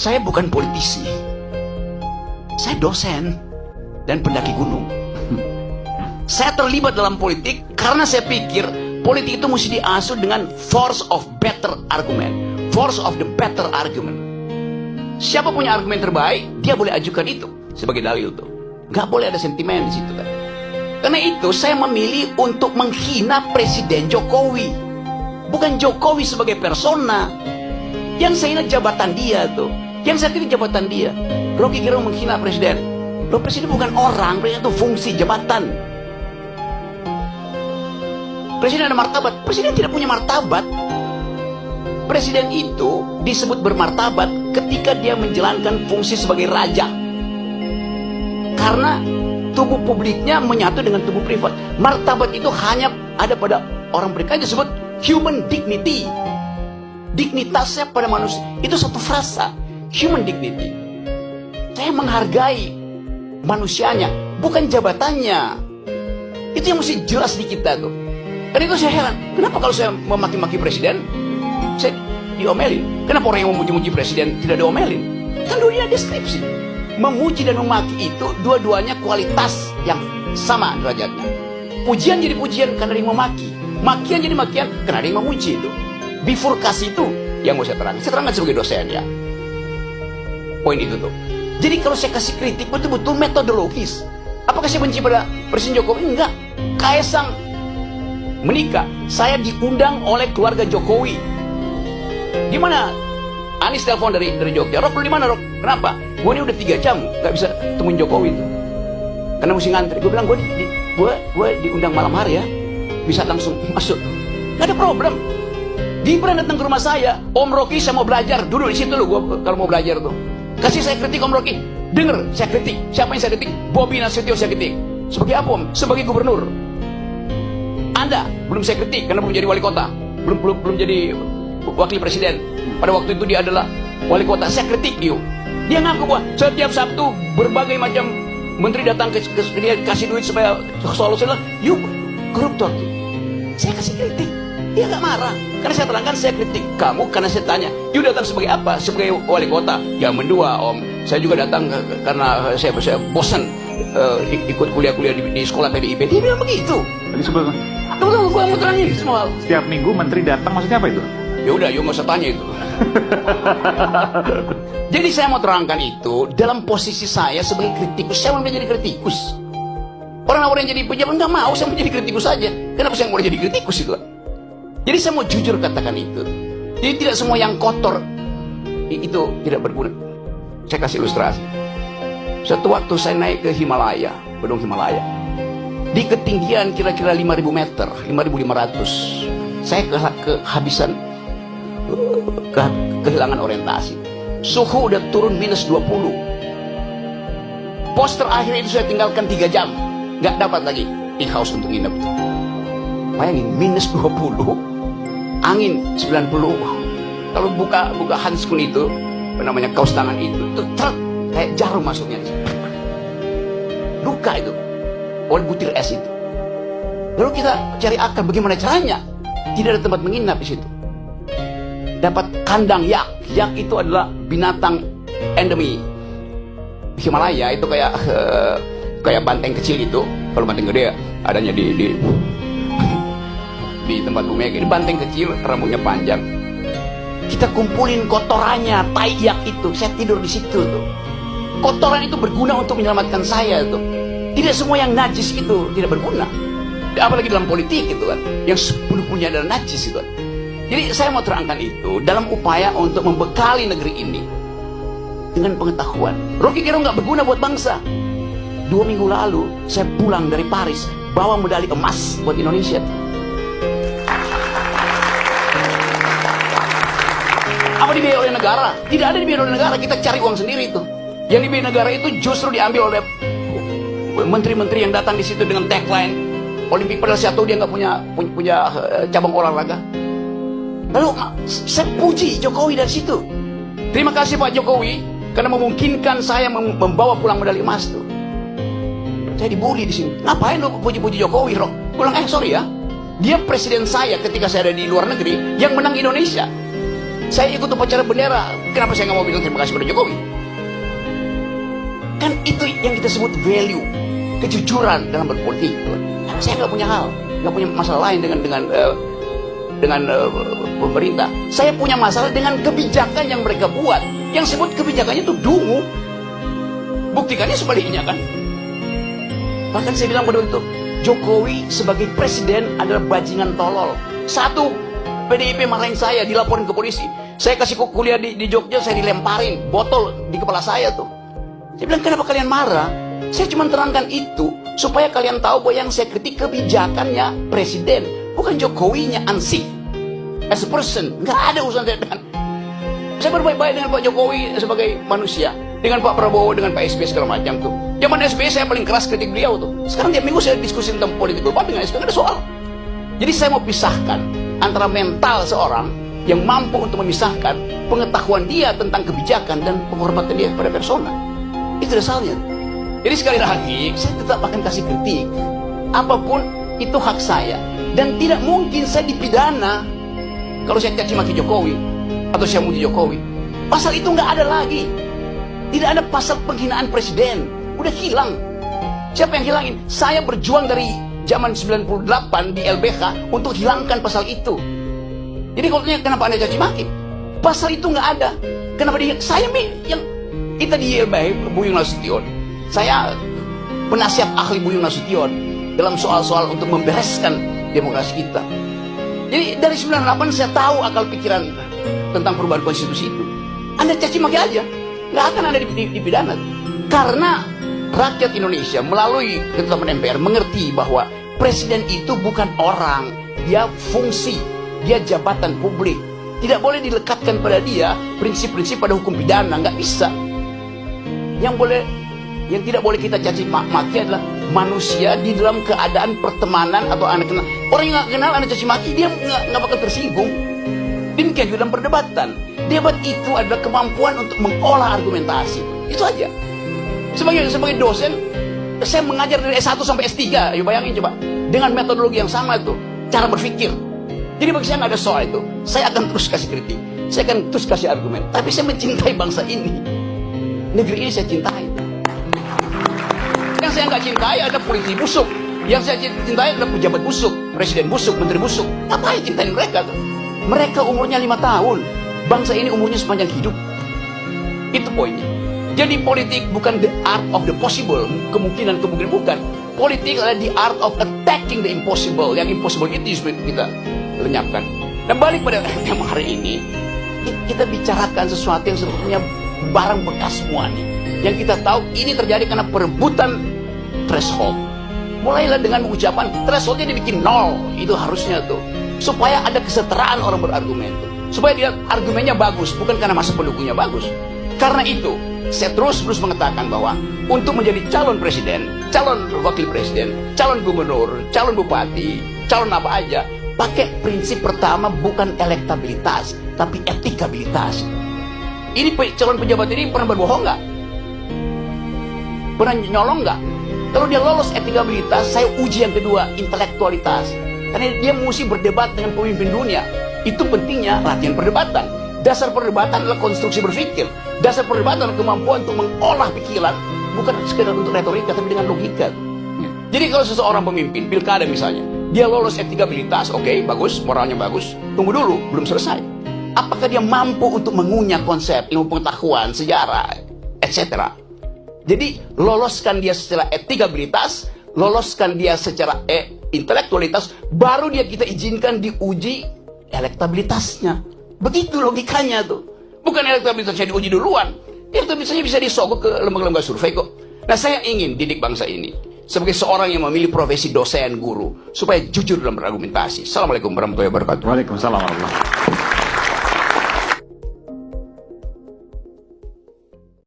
Saya bukan politisi. Saya dosen dan pendaki gunung. Saya terlibat dalam politik karena saya pikir politik itu mesti diasuh dengan force of better argument. Force of the better argument. Siapa punya argumen terbaik, dia boleh ajukan itu sebagai dalil tuh. Gak boleh ada sentimen di situ kan. Karena itu saya memilih untuk menghina Presiden Jokowi. Bukan Jokowi sebagai persona. Yang saya hina jabatan dia tuh. Yang saya kritik jabatan dia. Rocky Gerung menghina presiden. Loh, presiden bukan orang, presiden itu fungsi jabatan. Presiden ada martabat. Presiden tidak punya martabat. Presiden itu disebut bermartabat ketika dia menjalankan fungsi sebagai raja. Karena tubuh publiknya menyatu dengan tubuh privat. Martabat itu hanya ada pada orang berikan, disebut human dignity. Dignitasnya pada manusia. Itu satu frasa. Human dignity. Saya menghargai manusianya, bukan jabatannya. Itu yang mesti jelas di kita tuh. Karena itu saya heran, kenapa kalau saya memaki-maki presiden, saya diomelin? Kenapa orang yang memuji-muji presiden tidak diomelin? Kan dua-duanya deskripsi. Memuji dan memaki itu dua-duanya kualitas yang sama derajatnya. Pujian jadi pujian karena ada yang memaki. Makian jadi makian karena ada yang memuji itu. Bifurkasi itu yang mau saya terangkan. Saya terangkan sebagai dosen ya. Poin itu tuh. Jadi kalau saya kasih kritik betul-betul metodologis. Apakah saya benci pada Presiden Jokowi? Enggak. Kaisang menikah, saya diundang oleh keluarga Jokowi. Di mana? Anies telepon dari Jogja. Rok, lu di mana, Rok? Kenapa? Gue ini udah 3 jam nggak bisa temuin Jokowi itu. Karena mesti ngantri. Gue bilang gue diundang malam hari ya. Bisa langsung masuk. Gak ada problem. Gibran datang ke rumah saya. Om Rocky, saya mau belajar. Duduk di situ lu. Gue kalau mau belajar tuh. Kasih saya kritik Om Rocky. Dengar, saya kritik. Siapa yang saya kritik? Bobi Nasution saya kritik. Sebagai apa Om? Sebagai gubernur. Anda belum saya kritik karena belum jadi wali kota. Belum jadi wakil presiden. Pada waktu itu dia adalah wali kota. Saya kritik dia. Dia ngaku bahwa setiap Sabtu berbagai macam menteri datang ke dia kasih duit supaya solusi adalah you koruptor. Saya kasih kritik. Dia gak marah. Karena saya terangkan, saya kritik kamu karena saya tanya, you datang sebagai apa? Sebagai wali kota? Ya mendua Om. Saya juga datang karena saya bosan ikut kuliah-kuliah di sekolah PDIP. Dia bilang begitu. Tadi sebelum Tunggu, gua mau terangin semua. setiap minggu menteri datang, maksudnya apa itu? Ya udah, you nggak usah tanya itu. Jadi saya mau terangkan itu dalam posisi saya sebagai kritikus. Saya mau menjadi kritikus. Orang-orang yang jadi pejabat nggak mau saya menjadi kritikus saja. Kenapa saya mau jadi kritikus itu? Jadi saya mau jujur katakan itu. Jadi tidak semua yang kotor itu tidak berguna. Saya kasih ilustrasi. Suatu waktu saya naik ke Himalaya, Gunung Himalaya. Di ketinggian kira-kira 5.000 meter, 5.500. Saya kehabisan, kehilangan orientasi. Suhu udah turun minus 20. Pos terakhir itu saya tinggalkan 3 jam. Gak dapat lagi di house untuk nginep. Bayangin, minus 20. Angin 90. Kalau buka handskun itu, namanya kaos tangan itu truk kayak jarum masuknya. Luka itu oleh butir es itu. Lalu kita cari akal bagaimana caranya. Tidak ada tempat menginap di situ. Dapat kandang yak. Yak itu adalah binatang endemi Himalaya. Itu kayak banteng kecil itu. Kalau banteng gede adanya di tempat Bu Mega. Ini banteng kecil, rambutnya panjang. Kita kumpulin kotorannya, tai yak itu. Saya tidur di situ tuh. Kotoran itu berguna untuk menyelamatkan saya tuh. Tidak semua yang najis itu tidak berguna. Apalagi dalam politik gitu kan, yang sepenuhnya adalah najis itu kan. Jadi saya mau terangkan itu dalam upaya untuk membekali negeri ini dengan pengetahuan. Rocky Gerung nggak berguna buat bangsa. 2 minggu lalu saya pulang dari Paris bawa medali emas buat Indonesia. Apa dibiayai oleh negara? Tidak ada dibiayai oleh negara. Kita cari uang sendiri itu. Yang dibiayai negara itu justru diambil oleh menteri-menteri yang datang di situ dengan tagline Olimpik, padahal saya tahu dia nggak punya cabang olahraga. Lalu saya puji Jokowi dari situ. Terima kasih Pak Jokowi karena memungkinkan saya membawa pulang medali emas tuh. Saya dibully di sini. Ngapain lo puji-puji Jokowi, Rok? Pulang sorry ya. Dia presiden saya ketika saya ada di luar negeri yang menang Indonesia. Saya ikut upacara bendera, kenapa saya nggak mau bilang terima kasih pada Jokowi? Kan itu yang kita sebut value, kejujuran dalam berpolitik. Saya nggak punya hal, nggak punya masalah lain dengan pemerintah. Saya punya masalah dengan kebijakan yang mereka buat. Yang sebut kebijakannya itu dungu. Buktikannya sebaliknya kan. Bahkan saya bilang pada waktu itu, Jokowi sebagai presiden adalah bajingan tolol. Satu, PDIP marahin saya, dilaporin ke polisi. Saya kasih kuliah di Jogja, saya dilemparin botol di kepala saya tuh. Saya bilang, kenapa kalian marah? Saya cuma terangkan itu supaya kalian tahu bahwa yang saya kritik kebijakannya presiden, bukan Jokowinya ansih. As a person, nggak ada urusan saya dengan. Saya berbaik-baik dengan Pak Jokowi sebagai manusia, dengan Pak Prabowo, dengan Pak SBY segala macam tuh. Zaman SBY saya paling keras kritik beliau tuh. Sekarang tiap minggu saya diskusi tentang politik global dengan SBY, nggak ada soal. Jadi saya mau pisahkan antara mental seorang yang mampu untuk memisahkan pengetahuan dia tentang kebijakan dan penghormatan dia kepada persona. Itu dasarnya. Jadi sekali lagi, saya tetap akan kasih kritik. Apapun itu hak saya. Dan tidak mungkin saya dipidana kalau saya caci maki Jokowi atau saya muji Jokowi. Pasal itu nggak ada lagi. Tidak ada pasal penghinaan presiden. Udah hilang. Siapa yang hilangin? Saya berjuang dari zaman 98 di LBH untuk hilangkan pasal itu. Jadi kalau tanya kenapa Anda caci maki? Pasal itu nggak ada. Kenapa dia? Saya yang kita di LBH Buyung Nasution. Saya penasihat ahli Buyung Nasution dalam soal-soal untuk membereskan demokrasi kita. Jadi dari 98 saya tahu akal pikiran tentang perubahan konstitusi itu. Anda caci maki aja, nggak akan Anda dipidana. Karena rakyat Indonesia melalui ketetapan MPR mengerti bahwa presiden itu bukan orang, dia fungsi, dia jabatan publik. Tidak boleh dilekatkan pada dia prinsip-prinsip pada hukum pidana, nggak bisa. Yang tidak boleh kita caci maki adalah manusia di dalam keadaan pertemanan atau Anda kenal. Orang yang nggak kenal Anda caci maki, dia nggak bakal tersinggung. Demikian juga dalam perdebatan. Debat itu adalah kemampuan untuk mengolah argumentasi. Itu aja. Sebagai dosen, saya mengajar dari S1 sampai S3. Ayo bayangin coba. Dengan metodologi yang sama itu, cara berpikir. Jadi bagi saya nggak ada soal itu. Saya akan terus kasih kritik. Saya akan terus kasih argumen. Tapi saya mencintai bangsa ini. Negeri ini saya cintai. Yang saya nggak cintai ada polisi busuk. Yang saya cintai adalah pejabat busuk, presiden busuk, menteri busuk. Ngapain cintain mereka tuh? Mereka umurnya 5 tahun. Bangsa ini umurnya sepanjang hidup. Itu poinnya. Jadi politik bukan the art of the possible. Kemungkinan bukan. Politik adalah the art of attacking the impossible. Yang impossible itu kita lenyapkan. Dan balik pada tema hari ini, kita bicarakan sesuatu yang sebetulnya barang bekas semua nih. Yang kita tahu ini terjadi karena perebutan threshold. Mulailah dengan mengucapkan thresholdnya dibikin 0. Itu harusnya tuh. Supaya ada kesetaraan orang berargumen tuh. Supaya dia argumennya bagus, bukan karena masa pendukungnya bagus. Karena itu, saya terus mengatakan bahwa untuk menjadi calon presiden, calon wakil presiden, calon gubernur, calon bupati, calon apa aja, pakai prinsip pertama bukan elektabilitas, tapi etikabilitas. Ini calon pejabat ini pernah berbohong nggak? Pernah nyolong nggak? Kalau dia lolos etikabilitas, saya uji yang kedua, intelektualitas. Karena dia mesti berdebat dengan pemimpin dunia. Itu pentingnya latihan perdebatan. Dasar perdebatan adalah konstruksi berpikir. Dasar perdebatan adalah kemampuan untuk mengolah pikiran, bukan sekedar untuk retorika, tapi dengan logika. Jadi kalau seseorang pemimpin, pilkada misalnya, dia lolos etikabilitas, oke, bagus, moralnya bagus. Tunggu dulu, belum selesai. Apakah dia mampu untuk mengunyah konsep, ilmu pengetahuan, sejarah, etc. Jadi loloskan dia secara etikabilitas, loloskan dia secara intelektualitas, baru dia kita izinkan diuji elektabilitasnya. Begitu logikanya tuh. Bukan elektabilitasnya diuji duluan. Elektabilitasnya bisa disogok ke lembaga-lembaga survei kok. Nah, saya ingin didik bangsa ini sebagai seorang yang memilih profesi dosen guru supaya jujur dalam berargumentasi. Assalamualaikum warahmatullahi wabarakatuh. Waalaikumsalam warahmatullahi wabarakatuh.